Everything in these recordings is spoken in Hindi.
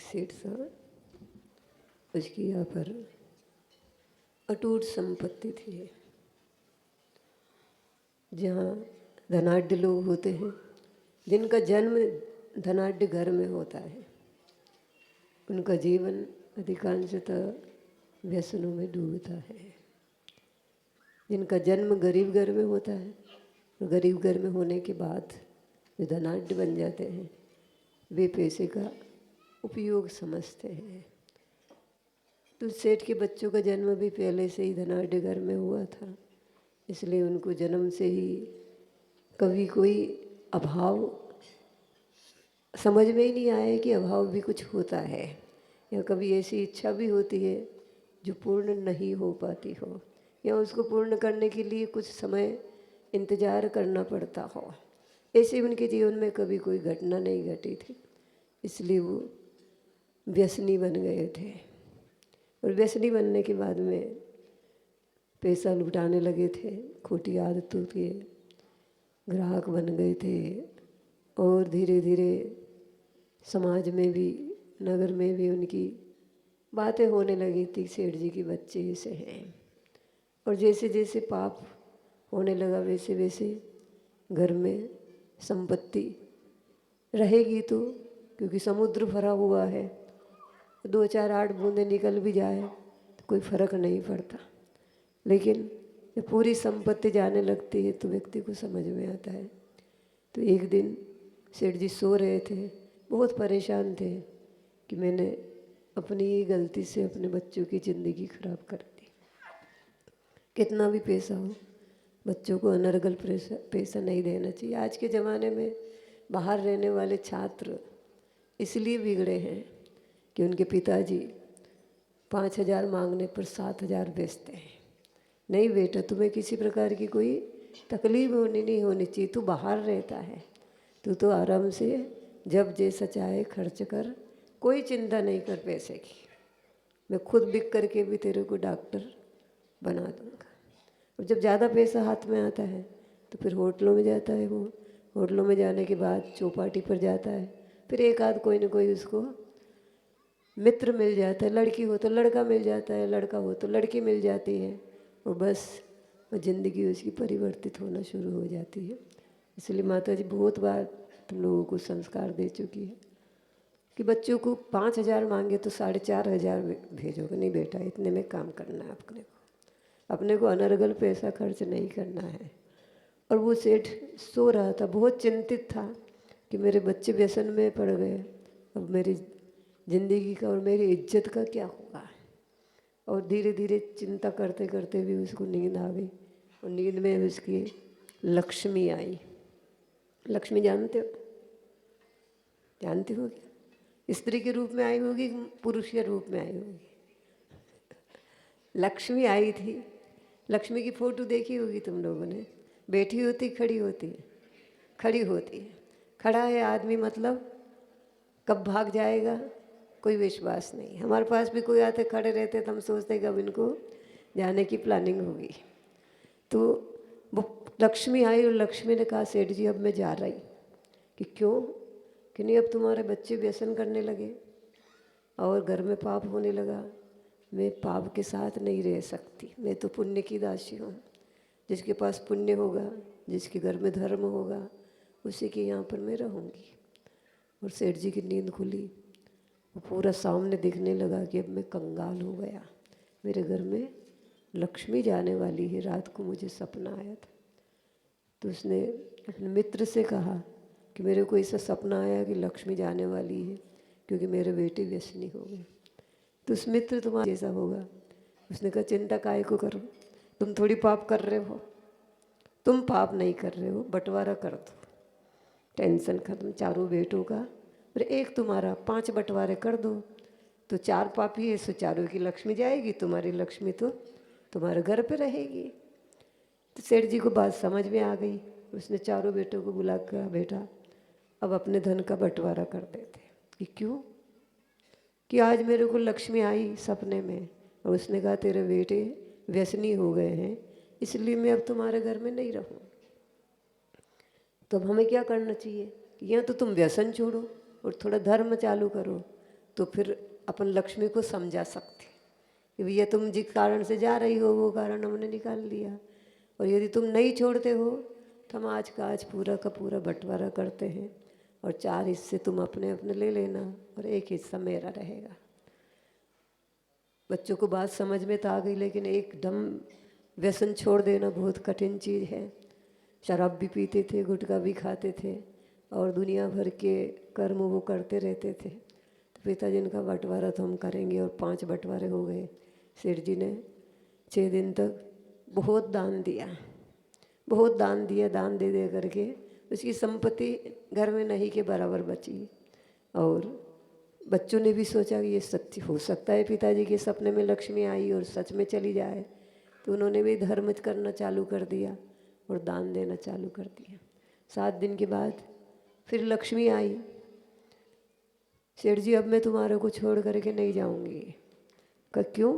सेठ था, उसकी यहाँ पर अटूट संपत्ति थी। जहाँ धनाढ्य लोग होते हैं, जिनका जन्म धनाढ्य घर में होता है, उनका जीवन अधिकांशतः व्यसनों में डूबता है। जिनका जन्म गरीब घर में होता है, और गरीब घर में होने के बाद जो धनाढ्य बन जाते हैं, वे पैसे का उपयोग समझते हैं। तो सेठ के बच्चों का जन्म भी पहले से ही धनाढ्य घर में हुआ था, इसलिए उनको जन्म से ही कभी कोई अभाव समझ में ही नहीं आया कि अभाव भी कुछ होता है, या कभी ऐसी इच्छा भी होती है जो पूर्ण नहीं हो पाती हो, या उसको पूर्ण करने के लिए कुछ समय इंतज़ार करना पड़ता हो। ऐसे उनके जीवन में कभी कोई घटना नहीं घटी थी, इसलिए वो व्यसनी बन गए थे। और व्यसनी बनने के बाद में पैसा लुटाने लगे थे, खोटी आदतों के ग्राहक बन गए थे, और धीरे धीरे समाज में भी, नगर में भी उनकी बातें होने लगी थी, सेठ जी के बच्चे ऐसे हैं। और जैसे जैसे पाप होने लगा, वैसे वैसे घर में संपत्ति रहेगी तो, क्योंकि समुद्र भरा हुआ है, 2-4 8 बूंदें निकल भी जाए तो कोई फर्क नहीं पड़ता। लेकिन जब पूरी संपत्ति जाने लगती है तो व्यक्ति को समझ में आता है। तो एक दिन सेठ जी सो रहे थे, बहुत परेशान थे कि मैंने अपनी ही गलती से अपने बच्चों की ज़िंदगी खराब कर दी। कितना भी पैसा हो, बच्चों को अनर्गल पैसा नहीं देना चाहिए। आज के ज़माने में बाहर रहने वाले छात्र इसलिए बिगड़े हैं कि उनके पिताजी 5,000 मांगने पर 7,000 बेचते हैं। नहीं बेटा, तुम्हें किसी प्रकार की कोई तकलीफ नहीं होनी चाहिए, तू बाहर रहता है, तू तो आराम से जब जैसा चाहे खर्च कर, कोई चिंता नहीं कर पैसे की, मैं खुद बिक करके भी तेरे को डॉक्टर बना दूंगा। और जब ज़्यादा पैसा हाथ में आता है तो फिर होटलों में जाता है, वो होटलों में जाने के बाद चौपाटी पर जाता है, फिर एक आध कोई ना कोई उसको मित्र मिल जाता है, लड़की हो तो लड़का मिल जाता है, लड़का हो तो लड़की मिल जाती है, और बस ज़िंदगी उसकी परिवर्तित होना शुरू हो जाती है। इसलिए माता जी बहुत बार तुम लोगों को संस्कार दे चुकी है कि बच्चों को 5,000 मांगे तो 4,500 भेजोगे। नहीं बेटा, इतने में काम करना है, अपने को अनर्गल पैसा खर्च नहीं करना है। और वो सेठ सो रहा था, बहुत चिंतित था कि मेरे बच्चे व्यसन में पड़ गए, अब मेरी ज़िंदगी का और मेरी इज्जत का क्या होगा। और धीरे धीरे चिंता करते करते भी उसको नींद आ गई, और नींद में उसकी लक्ष्मी आई। लक्ष्मी जानते हो? जानती होगी? स्त्री के रूप में आई होगी, पुरुष के रूप में आई होगी। लक्ष्मी आई थी। लक्ष्मी की फोटो देखी होगी तुम लोगों ने, बैठी होती, खड़ी होती है, खड़ी होती है। खड़ा है आदमी, मतलब कब भाग जाएगा कोई विश्वास नहीं। हमारे पास भी कोई आते खड़े रहते तो हम सोचते कब इनको जाने की प्लानिंग होगी। तो वो लक्ष्मी आई, और लक्ष्मी ने कहा सेठ जी अब मैं जा रही। कि क्यों? कि नहीं, अब तुम्हारे बच्चे व्यसन करने लगे और घर में पाप होने लगा, मैं पाप के साथ नहीं रह सकती, मैं तो पुण्य की दासी हूँ। जिसके पास पुण्य होगा, जिसके घर में धर्म होगा, उसी के यहाँ पर मैं रहूँगी। और सेठ जी की नींद खुली, वो पूरा सामने दिखने लगा कि अब मैं कंगाल हो गया, मेरे घर में लक्ष्मी जाने वाली है। रात को मुझे सपना आया था, तो उसने अपने मित्र से कहा कि मेरे को ऐसा सपना आया कि लक्ष्मी जाने वाली है, क्योंकि मेरे बेटे व्यसनी हो गए। तो उस मित्र तुम्हारा जैसा होगा। उसने कहा चिंता काहे को करो, तुम थोड़ी पाप कर रहे हो, तुम पाप नहीं कर रहे हो, बंटवारा कर दो, टेंशन खत्म। चारों बेटों का और एक तुम्हारा, 5 बंटवारे कर दो, तो 4 पापी है, सो चारों की लक्ष्मी जाएगी, तुम्हारी लक्ष्मी तो तुम्हारे घर पे रहेगी। तो सेठ जी को बात समझ में आ गई। उसने चारों बेटों को बुला कर, बेटा अब अपने धन का बंटवारा कर देते। कि क्यों? कि आज मेरे को लक्ष्मी आई सपने में, और उसने कहा तेरे बेटे व्यसनी हो गए हैं, इसलिए मैं अब तुम्हारे घर में नहीं रहूँ। तो अब हमें क्या करना चाहिए कि या तो तुम व्यसन छोड़ो और थोड़ा धर्म चालू करो, तो फिर अपन लक्ष्मी को समझा सकते कि भैया तुम जिस कारण से जा रही हो वो कारण हमने निकाल लिया, और यदि तुम नहीं छोड़ते हो तो हम आज का आज पूरा का पूरा बंटवारा करते हैं और 4 हिस्से तुम अपने अपने ले लेना और 1 हिस्सा मेरा रहेगा। बच्चों को बात समझ में तो आ गई, लेकिन एकदम व्यसन छोड़ देना बहुत कठिन चीज़ है। शराब भी पीते थे, गुटखा भी खाते थे और दुनिया भर के कर्म वो करते रहते थे। तो पिताजी ने कहा बंटवारा तो हम करेंगे, और 5 बंटवारे हो गए। सेठ जी ने 6 दिन तक बहुत दान दिया, बहुत दान दिया। दान दे दे करके उसकी संपत्ति घर में नहीं के बराबर बची। और बच्चों ने भी सोचा कि ये सत्य हो सकता है, पिताजी के सपने में लक्ष्मी आई और सच में चली जाए। तो उन्होंने भी धर्म करना चालू कर दिया और दान देना चालू कर दिया। 7 दिन के बाद फिर लक्ष्मी आई। सेठ जी अब मैं तुम्हारे को छोड़ करके नहीं जाऊंगी। कहा क्यों?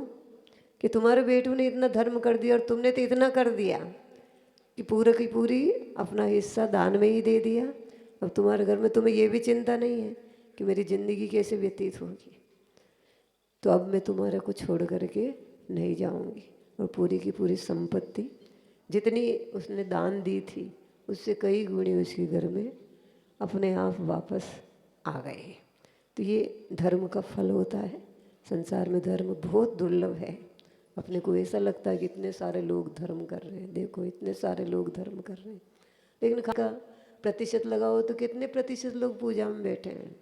कि तुम्हारे बेटू ने इतना धर्म कर दिया और तुमने तो इतना कर दिया कि पूरा की पूरी अपना हिस्सा दान में ही दे दिया। अब तुम्हारे घर में तुम्हें ये भी चिंता नहीं है कि मेरी ज़िंदगी कैसे व्यतीत होगी। तो अब मैं तुम्हारे को छोड़ करके नहीं जाऊंगी। और पूरी की पूरी संपत्ति जितनी उसने दान दी थी उससे कई गुणी उसके घर में अपने आप वापस आ गए। तो ये धर्म का फल होता है। संसार में धर्म बहुत दुर्लभ है। अपने को ऐसा लगता है कि इतने सारे लोग धर्म कर रहे हैं, देखो इतने सारे लोग धर्म कर रहे हैं, लेकिन का प्रतिशत लगाओ तो कितने प्रतिशत लोग पूजा में बैठे हैं?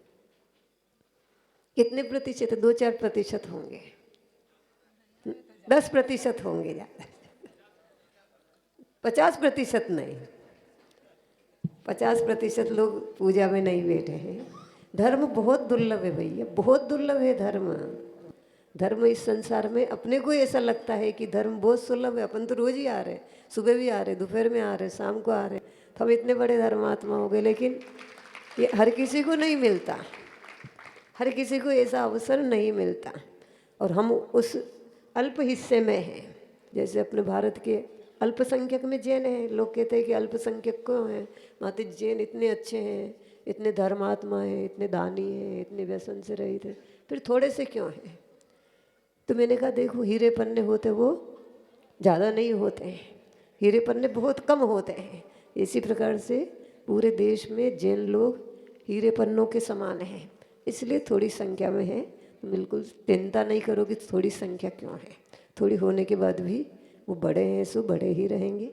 कितने प्रतिशत? 2-4% होंगे, 10% होंगे, ज़्यादा 50% नहीं, 50% लोग पूजा में नहीं बैठे हैं। धर्म बहुत दुर्लभ है भैया, बहुत दुर्लभ है धर्म। धर्म इस संसार में अपने को ऐसा लगता है कि धर्म बहुत सुलभ है, अपन तो रोज ही आ रहे, सुबह भी आ रहे, दोपहर में आ रहे, शाम को आ रहे, तो हम इतने बड़े धर्मात्मा हो गए। लेकिन ये हर किसी को नहीं मिलता, हर किसी को ऐसा अवसर नहीं मिलता, और हम उस अल्प हिस्से में हैं। जैसे अपने भारत के अल्पसंख्यक में जैन हैं। लोग कहते हैं कि अल्पसंख्यक क्यों हैं? माते जैन इतने अच्छे हैं, इतने धर्मात्मा हैं, इतने दानी हैं, इतने व्यसन से रहित हैं, फिर थोड़े से क्यों हैं? तो मैंने कहा देखो, हीरे पन्ने होते वो ज़्यादा नहीं होते हैं, हीरे पन्ने बहुत कम होते हैं। इसी प्रकार से पूरे देश में जैन लोग हीरे पन्नों के समान हैं, इसलिए थोड़ी संख्या में है। तो बिल्कुल चिंता नहीं करो कि थोड़ी संख्या क्यों है, थोड़ी होने के बाद भी वो बड़े हैं, सो बड़े ही रहेंगे।